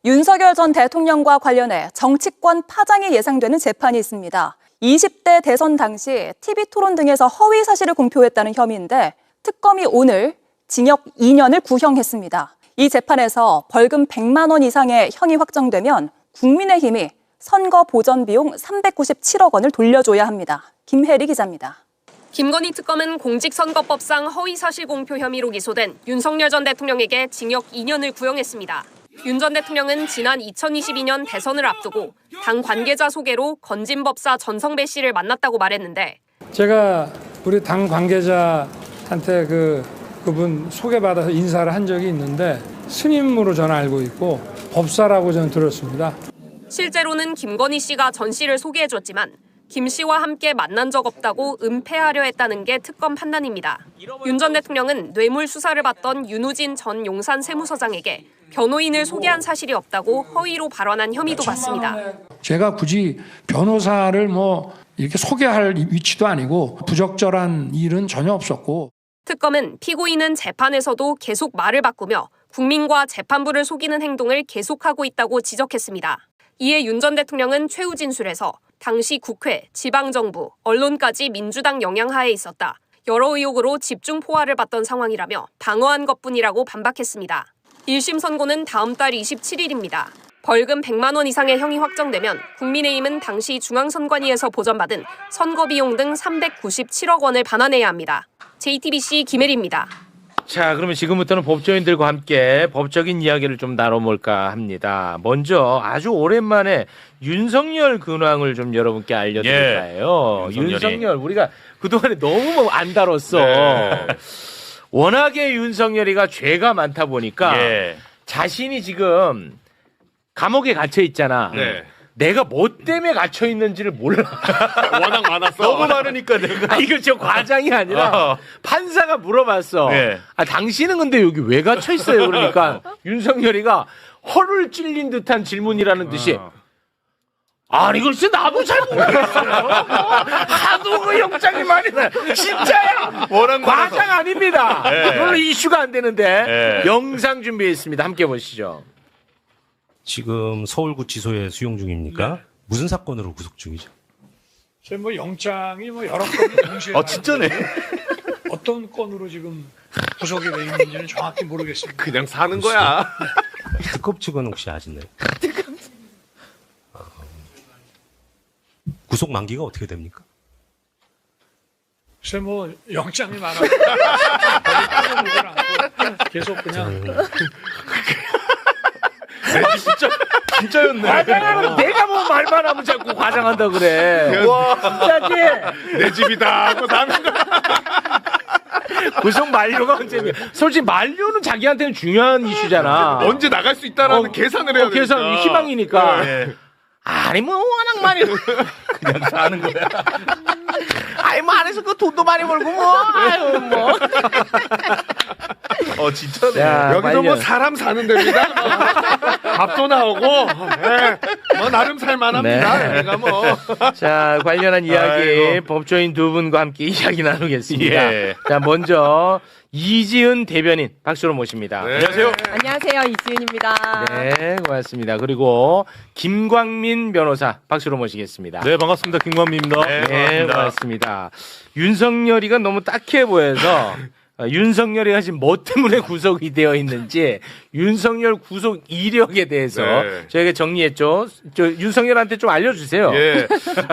윤석열 전 대통령과 관련해 정치권 파장이 예상되는 재판이 있습니다. 20대 대선 당시 TV토론 등에서 허위 사실을 공표했다는 혐의인데 특검이 오늘 징역 2년을 구형했습니다. 이 재판에서 벌금 100만 원 이상의 형이 확정되면 국민의힘이 선거 보전 비용 397억 원을 돌려줘야 합니다. 김혜리 기자입니다. 김건희 특검은 공직선거법상 허위사실 공표 혐의로 기소된 윤석열 전 대통령에게 징역 2년을 구형했습니다. 윤 전 대통령은 지난 2022년 대선을 앞두고 당 관계자 소개로 건진법사 전성배 씨를 만났다고 말했는데 제가 우리 당 관계자한테 그분 소개받아서 인사를 한 적이 있는데 스님으로 저는 알고 있고 법사라고 저는 들었습니다. 실제로는 김건희 씨가 전 씨를 소개해줬지만 김 씨와 함께 만난 적 없다고 은폐하려 했다는 게 특검 판단입니다. 윤 전 대통령은 뇌물 수사를 받던 윤우진 전 용산 세무서장에게 변호인을 소개한 사실이 없다고 허위로 발언한 혐의도 받습니다. 제가 굳이 변호사를 이렇게 소개할 위치도 아니고 부적절한 일은 전혀 없었고. 특검은 피고인은 재판에서도 계속 말을 바꾸며 국민과 재판부를 속이는 행동을 계속하고 있다고 지적했습니다. 이에 윤 전 대통령은 최후 진술에서 당시 국회, 지방정부, 언론까지 민주당 영향하에 있었다. 여러 의혹으로 집중 포화를 받던 상황이라며 방어한 것뿐이라고 반박했습니다. 1심 선고는 다음 달 27일입니다. 벌금 100만 원 이상의 형이 확정되면 국민의힘은 당시 중앙선관위에서 보전받은 선거비용 등 397억 원을 반환해야 합니다. JTBC 김혜리입니다. 자, 그러면 지금부터는 법조인들과 함께 법적인 이야기를 좀 나눠볼까 합니다. 먼저 아주 오랜만에 윤석열 근황을 좀 여러분께 알려드릴까 해요. 윤석열, 우리가 그동안에 너무 안 다뤘어. 네. 워낙에 윤석열이가 죄가 많다 보니까 자신이 지금 감옥에 갇혀 있잖아. 네. 내가 뭐 때문에 갇혀 있는지를 몰라. 워낙 많았어. 너무 많으니까 내가. 이거 저 과장이 아니라 판사가 물어봤어. 네. 당신은 근데 여기 왜 갇혀 있어요? 그러니까 윤석열이가 허를 찔린 듯한 질문이라는 듯이 아니 글쎄 나도 잘 모르겠어요. 하도 그 영장이 많이 나. 진짜야. 과장 아닙니다. 별로 이슈가 안 되는데 영상 준비했습니다. 함께 보시죠. 지금 서울구치소에 수용 중입니까? 네. 무슨 사건으로 구속 중이죠? 지금 영장이 여러 건이 동시에 진짜네. 어떤 건으로 지금 구속이 돼 있는지는 정확히 모르겠습니다. 그냥 사는 거야. 특검 측은 혹시 아시나요? 구속 만기가 어떻게 됩니까? 글쎄 영장이 많아서 계속 그냥 진짜였네. 과장하는 내가 말만 하면 자꾸 과장한다 그래. 와, 진짜지? 내 집이다 하고 나는 구속 만료가 언제냐? 솔직히 만료는 자기한테는 중요한 이슈잖아. 언제 나갈 수 있다라는 계산을 해야 되니까. 계산 희망이니까. 아니 워낙 많이 그냥 사는 거야. 아니 안에서 그 돈도 많이 벌고 진짜네. 야, 여기도 사람 사는 데입니다. 밥도 나오고 나름 살만합니다. 여기가 자, 관련한 이야기 법조인 두 분과 함께 이야기 나누겠습니다. 자, 먼저 이지은 대변인 박수로 모십니다. 네. 안녕하세요. 안녕하세요. 이지은입니다. 네, 고맙습니다. 그리고 김광민 변호사 박수로 모시겠습니다. 네, 반갑습니다. 김광민입니다. 네, 고맙습니다. 윤석열이가 너무 딱해 보여서 윤석열이가 지금 뭐 때문에 구속이 되어 있는지 윤석열 구속 이력에 대해서 저희가 정리했죠. 윤석열한테 좀 알려주세요.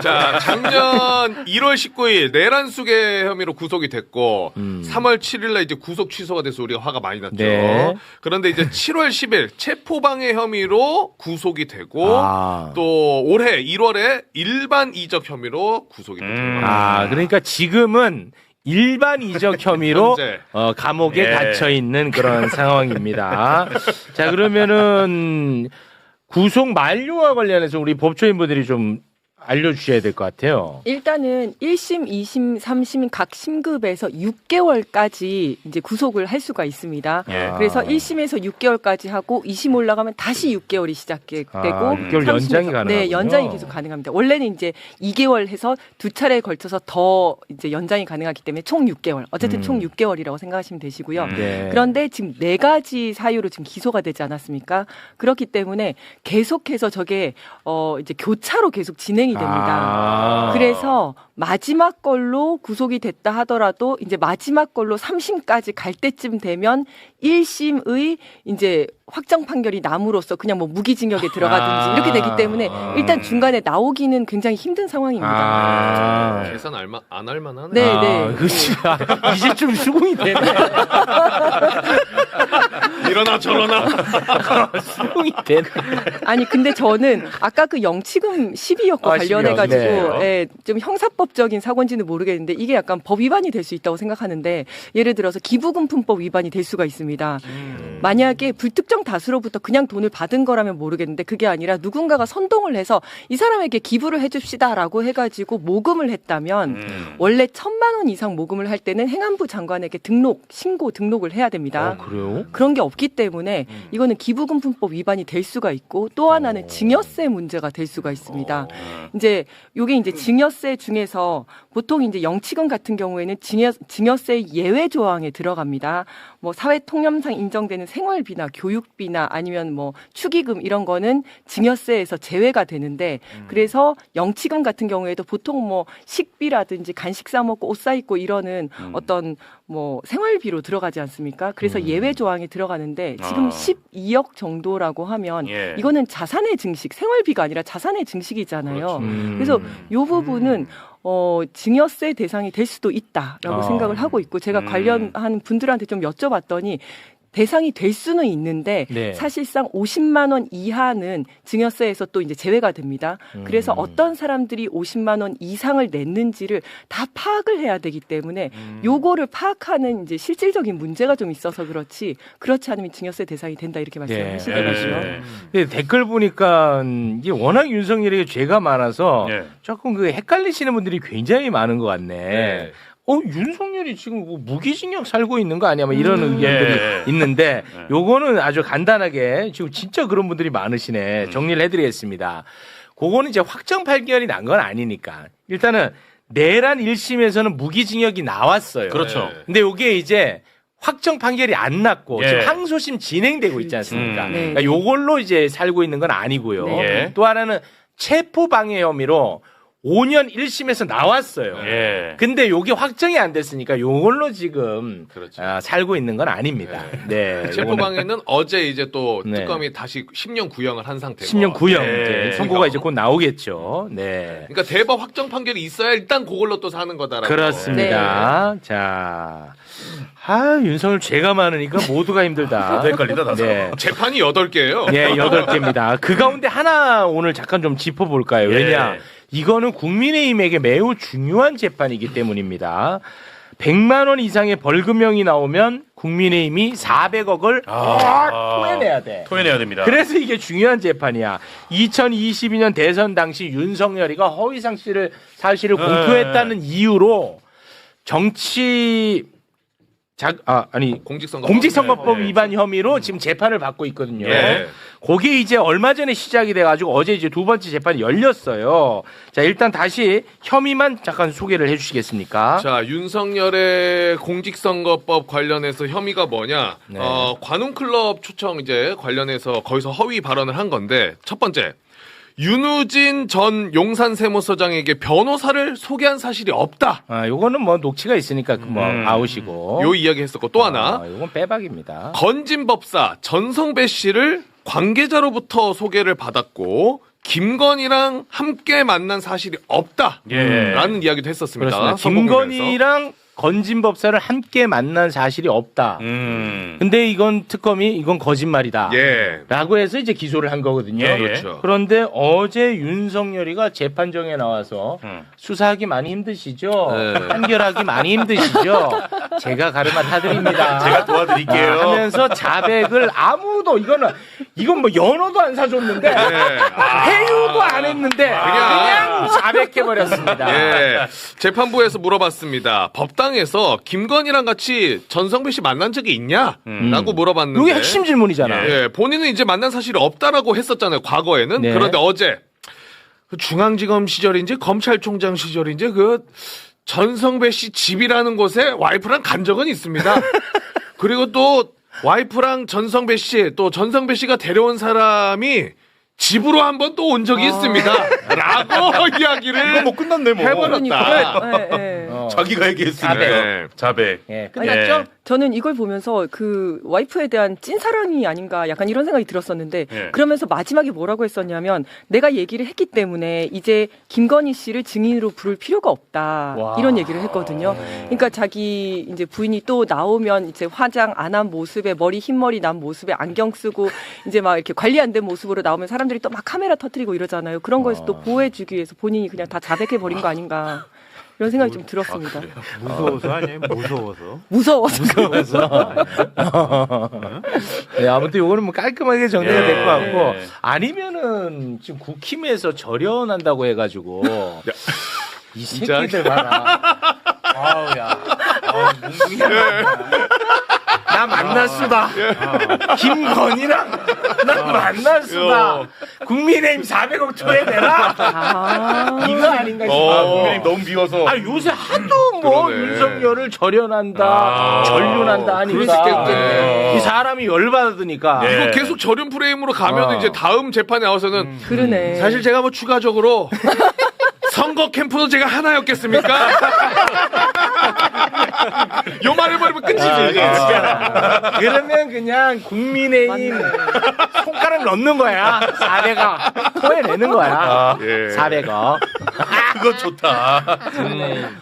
자, 작년 1월 19일 내란수계 혐의로 구속이 됐고 3월 7일날 이제 구속 취소가 돼서 우리가 화가 많이 났죠. 네. 그런데 이제 7월 10일 체포방해 혐의로 구속이 되고 또 올해 1월에 일반 이적 혐의로 구속이 됩니다. 그러니까 지금은 일반 이적 혐의로 감옥에 갇혀 있는 그런 상황입니다. 자, 그러면은 구속 만료와 관련해서 우리 법조인분들이 좀 알려주셔야 될 것 같아요. 일단은 1심, 2심, 3심 각 심급에서 6개월까지 이제 구속을 할 수가 있습니다. 예. 그래서 1심에서 6개월까지 하고 2심 올라가면 다시 6개월이 시작되고 6개월 3심에서 연장이 가능하군요. 네, 연장이 계속 가능합니다. 원래는 이제 2개월 해서 두 차례에 걸쳐서 더 이제 연장이 가능하기 때문에 총 6개월. 어쨌든 총 6개월이라고 생각하시면 되시고요. 네. 그런데 지금 4가지 사유로 지금 기소가 되지 않았습니까? 그렇기 때문에 계속해서 저게 이제 교차로 계속 진행이 됩니다. 그래서 마지막 걸로 구속이 됐다 하더라도 이제 마지막 걸로 3심까지 갈 때쯤 되면 1심의 이제 확정 판결이 남으로써 그냥 뭐 무기징역에 들어가든지 이렇게 되기 때문에 일단 중간에 나오기는 굉장히 힘든 상황입니다. 계산 안 할만하네. 네, 네. 그치. 이제 좀 수긍이 되네. 이러나 저러나. 수긍이 되네. 아니 근데 저는 아까 그 영치금 12억과 관련해가지고 12억, 네. 예, 좀 형사법적인 사고인지는 모르겠는데 이게 약간 법 위반이 될 수 있다고 생각하는데 예를 들어서 기부금품법 위반이 될 수가 있습니다. 만약에 불특정 다수로부터 그냥 돈을 받은 거라면 모르겠는데 그게 아니라 누군가가 선동을 해서 이 사람에게 기부를 해줍시다라고 해가지고 모금을 했다면 원래 1,000만 원 이상 모금을 할 때는 행안부 장관에게 등록을 해야 됩니다. 그래요? 그런 게 없기 때문에 이거는 기부금품법 위반이 될 수가 있고 또 하나는 증여세 문제가 될 수가 있습니다. 이제 요게 이제 증여세 중에서 보통 이제 영치금 같은 경우에는 증여세 예외 조항에 들어갑니다. 뭐 사회 통념상 인정되는 생활비나 교육비나 아니면 뭐 축의금 이런 거는 증여세에서 제외가 되는데 그래서 영치금 같은 경우에도 보통 뭐 식비라든지 간식 사 먹고 옷 사 입고 이러는 어떤 뭐 생활비로 들어가지 않습니까? 그래서 예외 조항에 들어가는데 지금 12억 정도라고 하면 이거는 자산의 증식, 생활비가 아니라 자산의 증식이잖아요. 그래서 요 부분은 증여세 대상이 될 수도 있다라고 생각을 하고 있고 제가 관련한 분들한테 좀 여쭤봤더니 대상이 될 수는 있는데 네. 사실상 50만 원 이하는 증여세에서 또 이제 제외가 됩니다. 그래서 어떤 사람들이 50만 원 이상을 냈는지를 다 파악을 해야 되기 때문에 요거를 파악하는 이제 실질적인 문제가 좀 있어서 그렇지 않으면 증여세 대상이 된다 이렇게 말씀을 하시더라고요. 근데 댓글 보니까 이게 워낙 윤석열이 죄가 많아서 조금 그 헷갈리시는 분들이 굉장히 많은 것 같네. 윤석열이 지금 뭐 무기징역 살고 있는 거 아니야? 뭐 이런 의견들이 있는데 요거는 아주 간단하게 지금 진짜 그런 분들이 많으시네. 정리를 해드리겠습니다. 그거는 이제 확정 판결이 난 건 아니니까. 일단은 내란 1심에서는 무기징역이 나왔어요. 그렇죠. 근데 요게 이제 확정 판결이 안 났고 지금 항소심 진행되고 있지 않습니까? 그러니까 요걸로 이제 살고 있는 건 아니고요. 또 하나는 체포방해 혐의로 5년 1심에서 나왔어요. 근데 요게 확정이 안 됐으니까 요걸로 지금 살고 있는 건 아닙니다. 네. 체포방해는 어제 이제 또 특검이 다시 10년 구형을 한 상태고. 10년 구형 이제 선고가 이제 곧 나오겠죠. 네. 그러니까 대법 확정 판결이 있어야 일단 그걸로 또 사는 거다라고. 그렇습니다. 자. 윤석열 죄가 많으니까 모두가 힘들다. 헷갈리다 나서. 네. 재판이 8개예요. 네, 8개입니다. 그 가운데 하나 오늘 잠깐 좀 짚어볼까요? 왜냐? 이거는 국민의힘에게 매우 중요한 재판이기 때문입니다. 100만 원 이상의 벌금형이 나오면 국민의힘이 400억을 토해내야 돼. 토해내야 됩니다. 그래서 이게 중요한 재판이야. 2022년 대선 당시 윤석열이가 허위상 사실을 공표했다는 이유로 공직선거법 위반 혐의로 지금 재판을 받고 있거든요. 그게 이제 얼마 전에 시작이 돼가지고 어제 이제 두 번째 재판이 열렸어요. 자, 일단 다시 혐의만 잠깐 소개를 해주시겠습니까? 자, 윤석열의 공직선거법 관련해서 혐의가 뭐냐? 관훈클럽 초청 이제 관련해서 거기서 허위 발언을 한 건데 첫 번째. 윤우진 전 용산세무서장에게 변호사를 소개한 사실이 없다. 요거는 뭐 녹취가 있으니까 뭐 아웃이고. 요 이야기 했었고 또 하나. 요건 빼박입니다. 건진법사 전성배 씨를 관계자로부터 소개를 받았고 김건희랑 함께 만난 사실이 없다. 라는 이야기도 했었습니다. 그렇습니다. 김건희랑 건진법사를 함께 만난 사실이 없다. 근데 이건 특검이 이건 거짓말이다. 라고 해서 이제 기소를 한 거거든요. 그렇죠. 그런데 어제 윤석열이가 재판정에 나와서 수사하기 많이 힘드시죠? 판결하기 많이 힘드시죠? 제가 가르마 타드립니다. 제가 도와드릴게요. 하면서 자백을 아무도 이건 뭐 연어도 안 사줬는데 회유도 안 했는데 그냥 자백해버렸습니다. 예. 재판부에서 물어봤습니다. 법당에서 김건희랑 같이 전성배 씨 만난 적이 있냐? 라고 물어봤는데. 이게 핵심 질문이잖아. 예. 본인은 이제 만난 사실이 없다라고 했었잖아요. 과거에는. 네. 그런데 어제 중앙지검 시절인지 검찰총장 시절인지 전성배 씨 집이라는 곳에 와이프랑 간 적은 있습니다. 그리고 또 와이프랑 전성배 씨, 또 전성배 씨가 데려온 사람이 집으로 한번 또 온 적이 있습니다. 라고 이야기를 이거 뭐 끝났네 뭐. 해버렸다. 자기가 얘기했으니까. 자백. 예, 끝났죠? 저는 이걸 보면서 그 와이프에 대한 찐사랑이 아닌가 약간 이런 생각이 들었었는데 예. 그러면서 마지막에 뭐라고 했었냐면 내가 얘기를 했기 때문에 이제 김건희 씨를 증인으로 부를 필요가 없다. 이런 얘기를 했거든요. 그러니까 자기 이제 부인이 또 나오면 이제 화장 안 한 모습에 머리 흰머리 난 모습에 안경 쓰고 이제 막 이렇게 관리 안 된 모습으로 나오면 사람들이 또 막 카메라 터뜨리고 이러잖아요. 그런 거에서 또 보호해주기 위해서 본인이 그냥 다 자백해버린 거 아닌가. 이런 생각이 좀 들었습니다. 무서워서 아니에요? 무서워서. 무서워서. 네, 아무튼 요거는 뭐 깔끔하게 정리가 될 것 같고 예. 아니면은 지금 국힘에서 절연한다고 해가지고 이 진짜? 새끼들 봐라. 아우야. 나 만날 수다. 김건희랑 나 만날 수다. 국민의힘 400억 초에내라. 이거 아닌가 싶어. 국민의힘 너무 미워서. 요새 하도 뭐 그러네. 윤석열을 절연한다, 전륜한다 그럴 수 하니까 있겠네. 이 사람이 열받으니까. 예. 이거 계속 저륜 프레임으로 가면 이제 다음 재판에 나와서는 그러네. 사실 제가 뭐 추가적으로 선거 캠프도 제가 하나였겠습니까? 요 말 해버리면 끝이지. 이제. 그러면 그냥 국민의힘 손가락 넣는 거야. 400억 토해내는 거야. 예. 400억. 그거 좋다.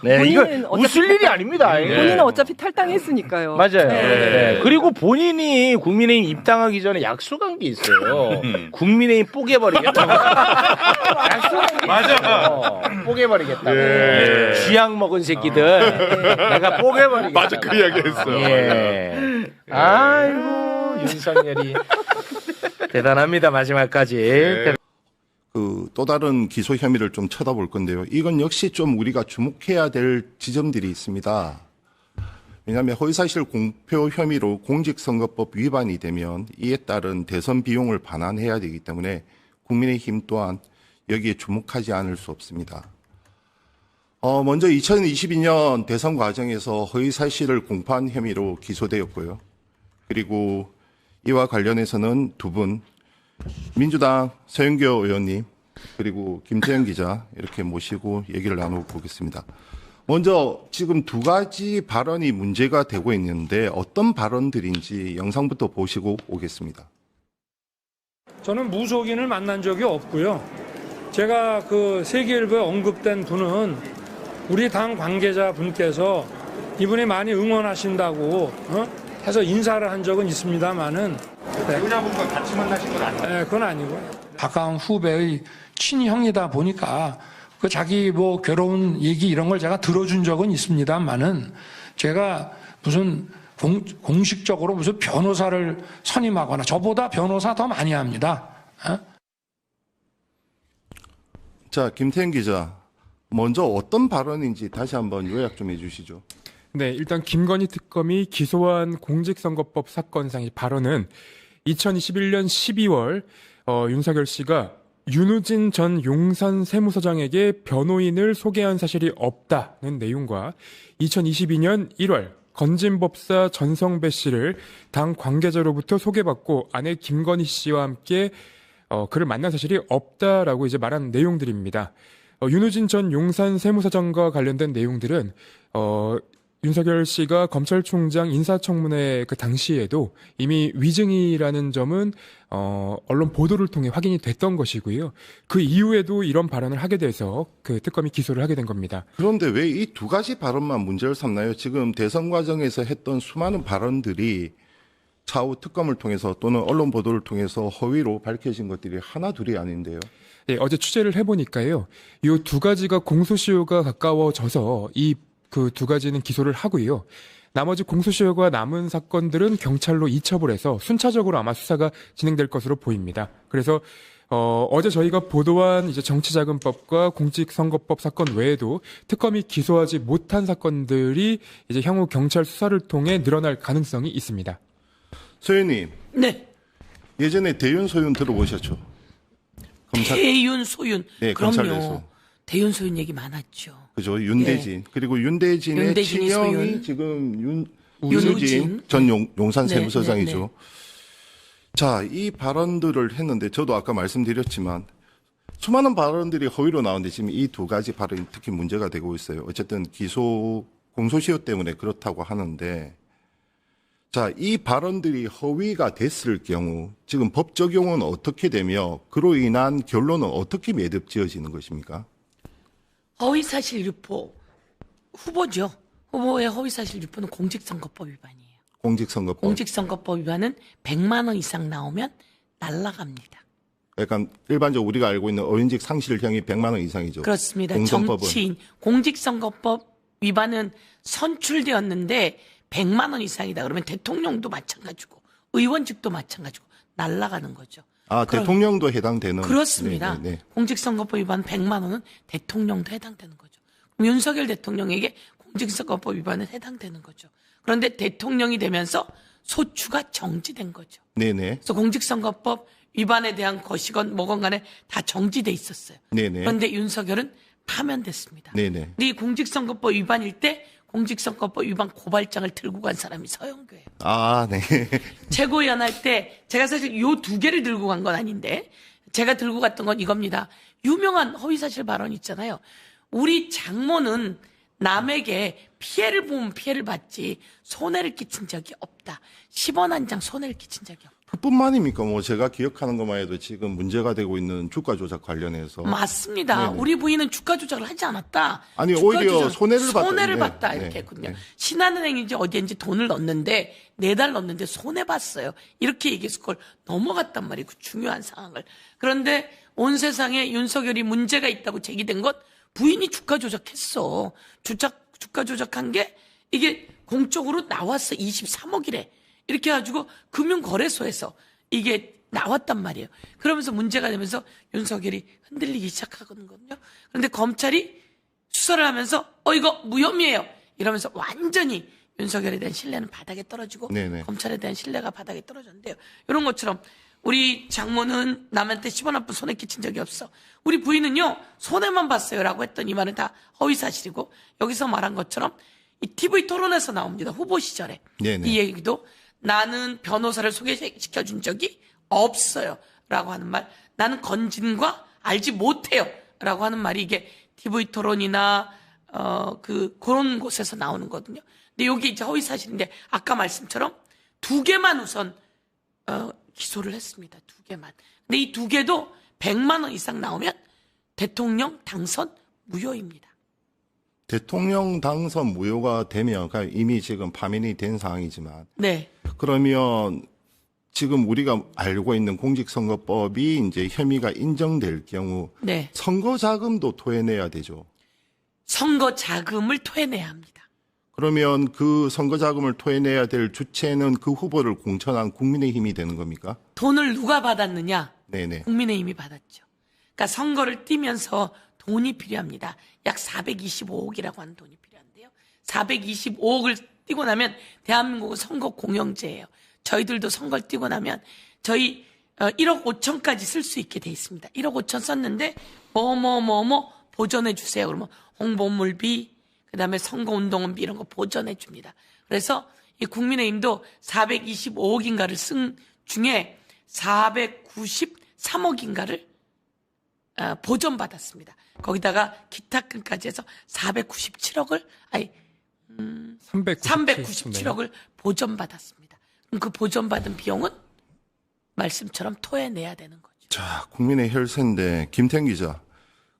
네, 이거 본인은 웃을 일이 아닙니다. 본인은 어차피 탈당했으니까요. 맞아요. 네. 네. 그리고 본인이 국민의힘 입당하기 전에 약속한 게 있어요. 국민의힘 뽀개버리겠다고. 약속한 게 있어요. 뽀개버리겠다고. 예. 쥐약 먹은 새끼들. 내가 뽀개버리겠다. 맞아, 그 이야기 했어. 예. 아이고, 윤석열이. 대단합니다, 마지막까지. 또 다른 기소 혐의를 좀 쳐다볼 건데요. 이건 역시 좀 우리가 주목해야 될 지점들이 있습니다. 왜냐하면 허위사실 공표 혐의로 공직선거법 위반이 되면 이에 따른 대선 비용을 반환해야 되기 때문에 국민의힘 또한 여기에 주목하지 않을 수 없습니다. 먼저 2022년 대선 과정에서 허위사실을 공표한 혐의로 기소되었고요. 그리고 이와 관련해서는 두 분, 민주당 서영교 의원님 그리고 김태현 기자 이렇게 모시고 얘기를 나눠보겠습니다. 먼저 지금 두 가지 발언이 문제가 되고 있는데 어떤 발언들인지 영상부터 보시고 오겠습니다. 저는 무속인을 만난 적이 없고요. 제가 그 세계일보에 언급된 분은 우리 당 관계자 분께서 이분이 많이 응원하신다고 해서 인사를 한 적은 있습니다만은 배우자분과 같이 만나신 건 아니에요? 네, 그건 아니고요. 가까운 후배의 친형이다 보니까 그 자기 뭐 괴로운 얘기 이런 걸 제가 들어준 적은 있습니다만은 제가 무슨 공식적으로 무슨 변호사를 선임하거나 저보다 변호사 더 많이 합니다. 자, 김태현 기자, 먼저 어떤 발언인지 다시 한번 요약 좀 해주시죠. 네, 일단 김건희 특검이 기소한 공직선거법 사건상의 발언은 2021년 12월 윤석열 씨가 윤우진 전 용산 세무서장에게 변호인을 소개한 사실이 없다는 내용과 2022년 1월 건진법사 전성배 씨를 당 관계자로부터 소개받고 아내 김건희 씨와 함께 그를 만난 사실이 없다라고 이제 말한 내용들입니다. 윤우진 전 용산 세무서장과 관련된 내용들은 윤석열 씨가 검찰총장 인사청문회 그 당시에도 이미 위증이라는 점은 언론 보도를 통해 확인이 됐던 것이고요. 그 이후에도 이런 발언을 하게 돼서 그 특검이 기소를 하게 된 겁니다. 그런데 왜 이 두 가지 발언만 문제를 삼나요? 지금 대선 과정에서 했던 수많은 발언들이 차후 특검을 통해서 또는 언론 보도를 통해서 허위로 밝혀진 것들이 하나 둘이 아닌데요. 네, 어제 취재를 해보니까요. 이 두 가지가 공소시효가 가까워져서 이 그 두 가지는 기소를 하고요. 나머지 공소시효가 남은 사건들은 경찰로 이첩을 해서 순차적으로 아마 수사가 진행될 것으로 보입니다. 그래서 어제 저희가 보도한 이제 정치자금법과 공직선거법 사건 외에도 특검이 기소하지 못한 사건들이 이제 향후 경찰 수사를 통해 늘어날 가능성이 있습니다. 서 의원님. 네. 예전에 대윤 소윤 들어보셨죠? 대윤 소윤. 네, 그럼요. 검찰에서. 대윤 소윤 얘기 많았죠. 그죠. 윤대진. 그리고 윤대진의 윤대진이 친형이 소윤. 지금 윤우진. 윤우진 전 용산 네, 세무서장이죠. 네, 네. 자, 이 발언들을 했는데 저도 아까 말씀드렸지만 수많은 발언들이 허위로 나오는데 지금 이 두 가지 발언이 특히 문제가 되고 있어요. 어쨌든 공소시효 때문에 그렇다고 하는데 자, 이 발언들이 허위가 됐을 경우 지금 법 적용은 어떻게 되며 그로 인한 결론은 어떻게 매듭지어지는 것입니까? 허위사실 유포 후보죠. 후보의 허위사실 유포는 공직선거법 위반이에요. 공직선거법. 공직선거법 위반은 100만 원 이상 나오면 날라갑니다. 약간 일반적으로 우리가 알고 있는 어윤직 상실형이 100만 원 이상이죠. 그렇습니다. 공정법은. 정치인 공직선거법 위반은 선출되었는데 100만 원 이상이다. 그러면 대통령도 마찬가지고 의원직도 마찬가지고 날라가는 거죠. 아, 대통령도 해당되는. 그렇습니다. 네네네. 공직선거법 위반 100만 원은 대통령도 해당되는 거죠. 그럼 윤석열 대통령에게 공직선거법 위반은 해당되는 거죠. 그런데 대통령이 되면서 소추가 정지된 거죠. 네네. 그래서 공직선거법 위반에 대한 것이건 뭐건 간에 다 정지돼 있었어요. 네네. 그런데 윤석열은 파면됐습니다. 네네. 근데 이 공직선거법 위반일 때 공직선거법 위반 고발장을 들고 간 사람이 서영교예요. 아, 네. 최고위원 할 때 제가 사실 요 두 개를 들고 간 건 아닌데 제가 들고 갔던 건 이겁니다. 유명한 허위사실 발언 있잖아요. 우리 장모는 남에게 피해를 보면 피해를 받지 손해를 끼친 적이 없다. 10원 한 장 손해를 끼친 적이 없다. 그뿐만입니까? 뭐 제가 기억하는 것만 해도 지금 문제가 되고 있는 주가 조작 관련해서. 맞습니다. 네네. 우리 부인은 주가 조작을 하지 않았다. 아니, 주가 오히려 조작, 손해를 봤다. 손해를 네. 봤다 네. 이렇게 했거든요. 네. 신한은행인지 어디인지 돈을 넣었는데 4달 넣었는데 손해 봤어요. 이렇게 얘기해서 그걸 넘어갔단 말이에요. 그 중요한 상황을. 그런데 온 세상에 윤석열이 문제가 있다고 제기된 것 부인이 주가 조작했어. 주가 조작한 게 이게 공적으로 나왔어. 23억이래. 이렇게 해가지고 금융거래소에서 이게 나왔단 말이에요. 그러면서 문제가 되면서 윤석열이 흔들리기 시작하거든요. 그런데 검찰이 수사를 하면서 이거 무혐의예요. 이러면서 완전히 윤석열에 대한 신뢰는 바닥에 떨어지고 네네. 검찰에 대한 신뢰가 바닥에 떨어졌는데요. 이런 것처럼 우리 장모는 남한테 10원 한 푼 손해 끼친 적이 없어. 우리 부인은요. 손해만 봤어요. 라고 했던 이 말은 다 허위사실이고 여기서 말한 것처럼 이 TV 토론에서 나옵니다. 후보 시절에. 네네. 이 얘기도 나는 변호사를 소개시켜준 적이 없어요. 라고 하는 말. 나는 건진과 알지 못해요. 라고 하는 말이 이게 TV 토론이나 그런 곳에서 나오는 거거든요. 근데 여기 이제 허위사실인데 아까 말씀처럼 2개만 우선 기소를 했습니다. 2개만. 근데 이 2개도 100만 원 이상 나오면 대통령 당선 무효입니다. 대통령 당선 무효가 되면 그러니까 이미 지금 파면이 된 상황이지만 네. 그러면 지금 우리가 알고 있는 공직선거법이 이제 혐의가 인정될 경우 네. 선거 자금도 토해내야 되죠. 선거 자금을 토해내야 합니다. 그러면 그 선거 자금을 토해내야 될 주체는 그 후보를 공천한 국민의힘이 되는 겁니까? 돈을 누가 받았느냐? 네네. 국민의힘이 받았죠. 그러니까 선거를 뛰면서 돈이 필요합니다. 약 425억이라고 하는 돈이 필요한데요. 425억을 뛰고 나면 대한민국은 선거 공영제예요. 저희들도 선거를 뛰고 나면 저희 1억 5천까지 쓸 수 있게 돼 있습니다. 1억 5천 썼는데 뭐 보전해 주세요. 그러면 홍보물비, 그다음에 선거운동원비 이런 거 보전해 줍니다. 그래서 이 국민의힘도 425억인가를 쓴 중에 493억인가를 보전받았습니다. 거기다가 기타금까지 해서 497억을 397억을 보전받았습니다. 그럼 그 보전받은 비용은 말씀처럼 토해내야 되는 거죠. 자, 국민의 혈세인데 김태형 기자.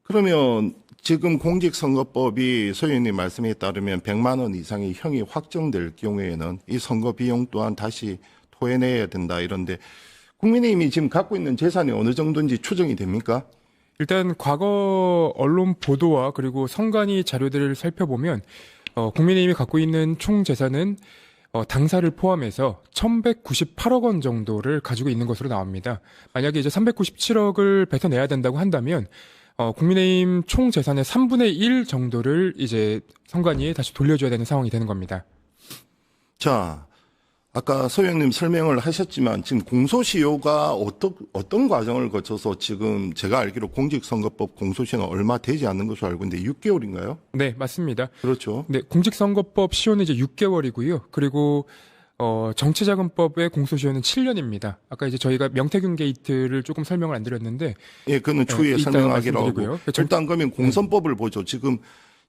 그러면 지금 공직선거법이 서 의원님 말씀에 따르면 100만 원 이상의 형이 확정될 경우에는 이 선거 비용 또한 다시 토해내야 된다 이런데 국민의힘이 지금 갖고 있는 재산이 어느 정도인지 추정이 됩니까? 일단 과거 언론 보도와 그리고 선관위 자료들을 살펴보면 국민의힘이 갖고 있는 총 재산은 당사를 포함해서 1,198억 원 정도를 가지고 있는 것으로 나옵니다. 만약에 이제 397억을 뱉어내야 된다고 한다면 국민의힘 총 재산의 3분의 1 정도를 이제 선관위에 다시 돌려줘야 되는 상황이 되는 겁니다. 자, 아까 서 의원님 설명을 하셨지만 지금 공소시효가 어떤 과정을 거쳐서 지금 제가 알기로 공직선거법 공소시효는 얼마 되지 않는 것으로 알고 있는데 6개월인가요? 네, 맞습니다. 그렇죠. 네, 공직선거법 시효는 이제 6개월이고요. 그리고 정치자금법의 공소시효는 7년입니다. 아까 이제 저희가 명태균 게이트를 조금 설명을 안 드렸는데, 예, 그는 추후에 이따 설명하기로 하고. 말씀드리고요. 일단 그러면 공선법을 보죠. 지금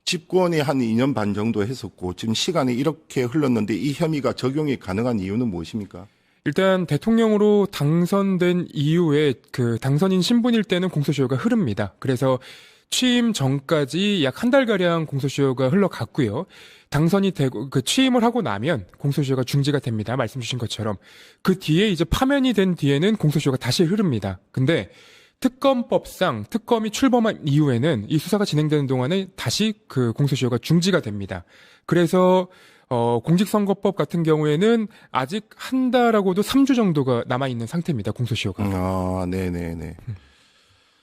집권이 한 2년 반 정도 했었고 지금 시간이 이렇게 흘렀는데 이 혐의가 적용이 가능한 이유는 무엇입니까? 일단 대통령으로 당선된 이후에 그 당선인 신분일 때는 공소시효가 흐릅니다. 그래서 취임 전까지 약 한 달가량 공소시효가 흘러갔고요. 당선이 되고 그 취임을 하고 나면 공소시효가 중지가 됩니다. 말씀 주신 것처럼. 그 뒤에 이제 파면이 된 뒤에는 공소시효가 다시 흐릅니다. 근데 특검법상 특검이 출범한 이후에는 이 수사가 진행되는 동안에 다시 그 공소시효가 중지가 됩니다. 그래서 공직선거법 같은 경우에는 아직 한 달하고도 3주 정도가 남아있는 상태입니다. 공소시효가. 아, 네네네.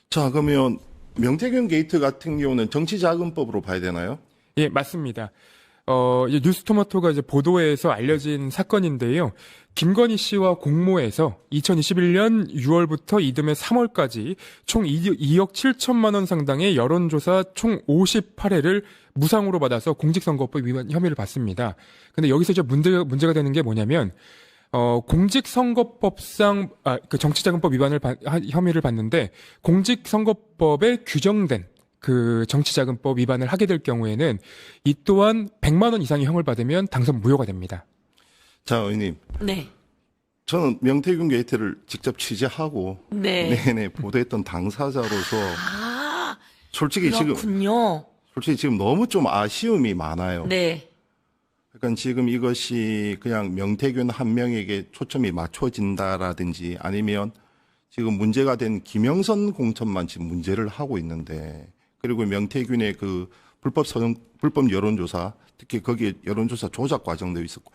자, 그러면 명태균 게이트 같은 경우는 정치자금법으로 봐야 되나요? 예, 맞습니다. 이제 뉴스토마토가 이제 보도에서 알려진 사건인데요. 김건희 씨와 공모해서 2021년 6월부터 이듬해 3월까지 총 2억 7천만 원 상당의 여론조사 총 58회를 무상으로 받아서 공직선거법 위반 혐의를 받습니다. 근데 여기서 이제 문제가 되는 게 뭐냐면, 공직선거법상, 그 정치자금법 위반을 혐의를 받는데, 공직선거법에 규정된 그 정치자금법 위반을 하게 될 경우에는 이 또한 100만 원 이상의 형을 받으면 당선 무효가 됩니다. 자, 의원님. 네. 저는 명태균 게이트를 직접 취재하고 네. 네네 보도했던 당사자로서 솔직히 그렇군요. 지금 너무 좀 아쉬움이 많아요. 네. 그러니까 지금 이것이 그냥 명태균 한 명에게 초점이 맞춰진다라든지 아니면 지금 문제가 된 김영선 공천만 지금 문제를 하고 있는데 그리고 명태균의 그 불법 여론조사 특히 거기에 여론조사 조작 과정도 있었고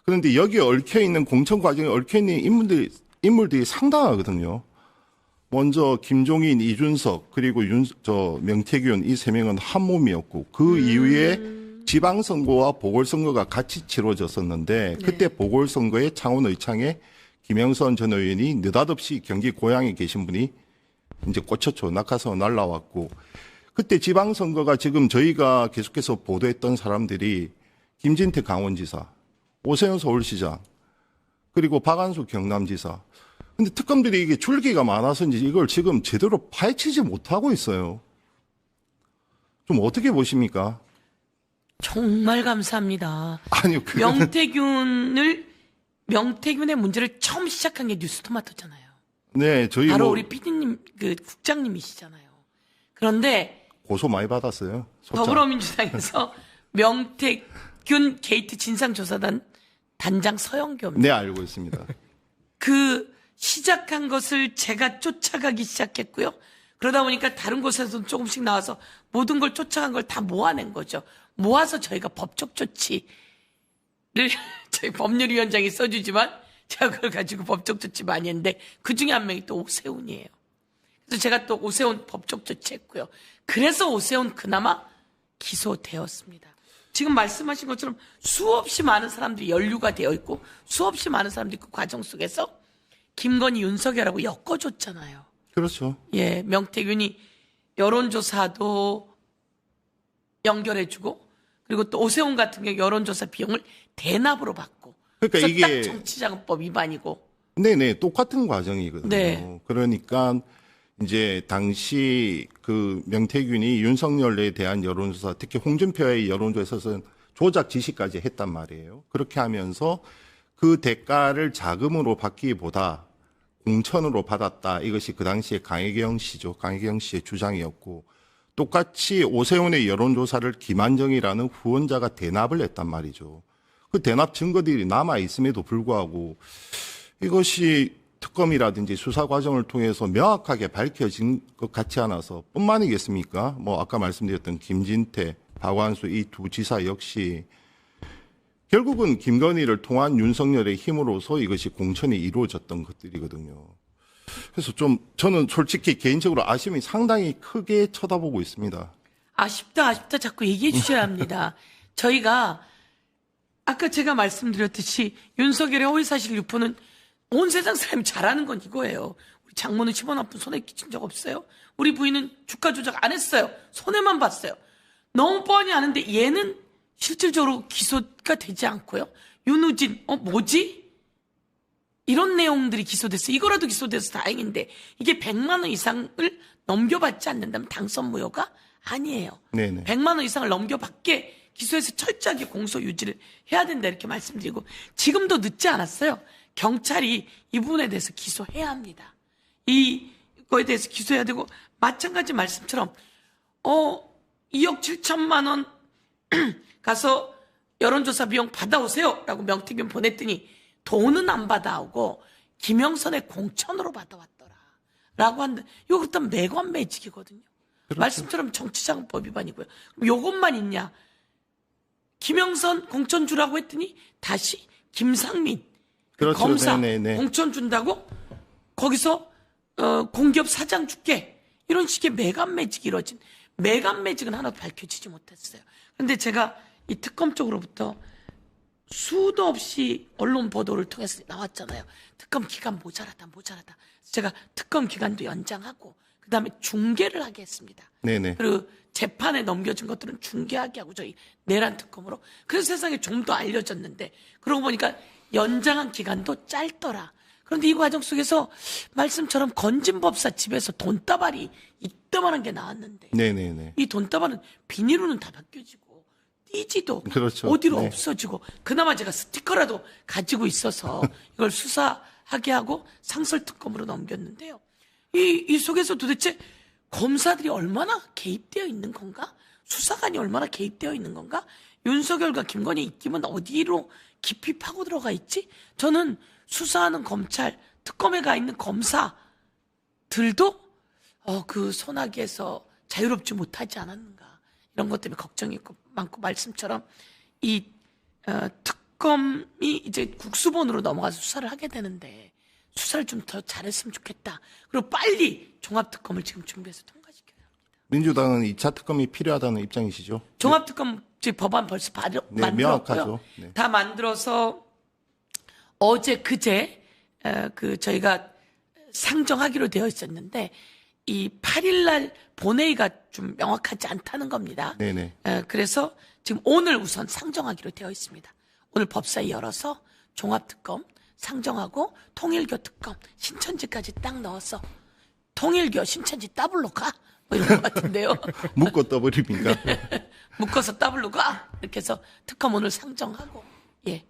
그런데 여기에 얽혀있는 공천 과정에 얽혀있는 인물들이 상당하거든요. 먼저 김종인, 이준석 그리고 명태균 이 세 명은 한 몸이었고 그 이후에 지방선거와 보궐선거가 같이 치러졌었는데 그때 보궐선거에 창원의창에 김영선 전 의원이 느닷없이 경기 고향에 계신 분이 이제 꽂혔죠. 낙하산 날라왔고 그때 지방선거가 지금 저희가 계속해서 보도했던 사람들이 김진태 강원지사, 오세훈 서울시장, 그리고 박한수 경남지사. 근데 특검들이 이게 줄기가 많아서인지 이걸 지금 제대로 파헤치지 못하고 있어요. 좀 어떻게 보십니까? 정말 감사합니다. 아니요. 명태균의 문제를 처음 시작한 게 뉴스토마토잖아요. 네, 저희 바로 우리 PD님, 그 국장님이시잖아요. 그런데 고소 많이 받았어요. 더불어민주당에서 명태균 게이트 진상조사단 단장 서영교입니다. 네, 알고 있습니다. 그 시작한 것을 제가 쫓아가기 시작했고요. 그러다 보니까 다른 곳에서도 조금씩 나와서 모든 걸 쫓아간 걸 다 모아낸 거죠. 모아서 저희가 법적 조치를 저희 법률위원장이 써주지만 제가 그걸 가지고 법적 조치 많이 했는데 그중에 한 명이 또 오세훈이에요. 그래서 제가 또 오세훈 법적 조치했고요. 그래서 오세훈 그나마 기소되었습니다. 지금 말씀하신 것처럼 수없이 많은 사람들이 연루가 되어 있고 수없이 많은 사람들이 그 과정 속에서 김건희, 윤석열하고 엮어줬잖아요. 그렇죠. 예, 명태균이 여론조사도 연결해주고 그리고 또 오세훈 같은 경우 여론조사 비용을 대납으로 받고 그러니까 이게 이게 딱 정치자금법 위반이고. 네네 똑같은 과정이거든요. 네. 그러니까 이제 당시 그 명태균이 윤석열에 대한 여론조사, 특히 홍준표의 여론조사에서는 조작 지시까지 했단 말이에요. 그렇게 하면서 그 대가를 자금으로 받기보다 공천으로 받았다. 이것이 그 당시에 강혜경 씨죠. 강혜경 씨의 주장이었고 똑같이 오세훈의 여론조사를 김한정이라는 후원자가 대납을 했단 말이죠. 그 대납 증거들이 남아 있음에도 불구하고 이것이 특검이라든지 수사 과정을 통해서 명확하게 밝혀진 것 같지 않아서 뿐만이겠습니까? 뭐 아까 말씀드렸던 김진태, 박완수 이 두 지사 역시 결국은 김건희를 통한 윤석열의 힘으로서 이것이 공천이 이루어졌던 것들이거든요. 그래서 좀 저는 솔직히 개인적으로 아쉬움이 상당히 크게 쳐다보고 있습니다. 아쉽다 자꾸 얘기해 주셔야 합니다. 저희가 아까 제가 말씀드렸듯이 윤석열의 허위사실 유포는 온 세상 사람이 잘하는 건 이거예요. 우리 장모는 10원 한 푼 손에 끼친 적 없어요. 우리 부인은 주가 조작 안 했어요. 손해만 봤어요. 너무 뻔히 아는데 얘는 실질적으로 기소가 되지 않고요. 윤우진, 뭐지? 이런 내용들이 기소됐어요. 이거라도 기소돼서 다행인데 이게 100만 원 이상을 넘겨받지 않는다면 당선 무효가 아니에요. 네네. 100만 원 이상을 넘겨받게 기소해서 철저하게 공소 유지를 해야 된다 이렇게 말씀드리고 지금도 늦지 않았어요. 경찰이 이 부분에 대해서 기소해야 합니다. 이거에 대해서 기소해야 되고 마찬가지 말씀처럼 2억 7천만 원 가서 여론조사 비용 받아오세요 라고 명태균 보냈더니 돈은 안 받아오고 김영선의 공천으로 받아왔더라 라고 하는데 이거 그렇다면 매관매직이거든요. 그렇죠. 말씀처럼 정치자금법 위반이고요. 그럼 요것만 있냐? 김영선 공천 주라고 했더니 다시 김상민 그렇죠. 검사 네네네. 공천 준다고 거기서 공기업 사장 줄게 이런 식의 매간매직이 이루어진 매간매직은 하나도 밝혀지지 못했어요. 그런데 제가 이 특검 쪽으로부터 수도 없이 언론 보도를 통해서 나왔잖아요. 특검 기간 모자라다. 그래서 제가 특검 기간도 연장하고 그다음에 중계를 하게 했습니다. 네네. 그리고 재판에 넘겨진 것들은 중계하게 하고 저희 내란 특검으로 그래서 세상에 좀 더 알려졌는데 그러고 보니까 연장한 기간도 짧더라. 그런데 이 과정 속에서 말씀처럼 건진법사 집에서 돈다발이 이따만한 게 나왔는데 네네네. 이 돈다발은 비닐로는 다 벗겨지고 띄지도 그렇죠. 어디로 네. 없어지고 그나마 제가 스티커라도 가지고 있어서 이걸 수사하게 하고 상설특검으로 넘겼는데요. 이 속에서 도대체 검사들이 얼마나 개입되어 있는 건가? 수사관이 얼마나 개입되어 있는 건가? 윤석열과 김건희 입김은 어디로 깊이 파고 들어가 있지? 저는 수사하는 검찰, 특검에 가 있는 검사들도 그 소나기에서 자유롭지 못하지 않았는가 이런 것 때문에 걱정이 많고 말씀처럼 이 특검이 이제 국수본으로 넘어가서 수사를 하게 되는데 수사를 좀 더 잘했으면 좋겠다. 그리고 빨리 종합특검을 지금 준비해서 통과시켜야 합니다. 민주당은 2차 특검이 필요하다는 입장이시죠? 종합특검 법안 벌써 만들었고요. 명확하죠. 네. 다 만들어서 어제 그제 저희가 상정하기로 되어 있었는데 이 8일날 본회의가 좀 명확하지 않다는 겁니다. 네네. 그래서 지금 오늘 우선 상정하기로 되어 있습니다. 오늘 법사위 열어서 종합특검 상정하고 통일교 특검 신천지까지 딱 넣어서 통일교 신천지 더블로 가? 뭐 이런 것 같은데요. 묶어 떠버립니까? 묶어서 더블로 가? 이렇게 해서 특검 오늘 상정하고 예.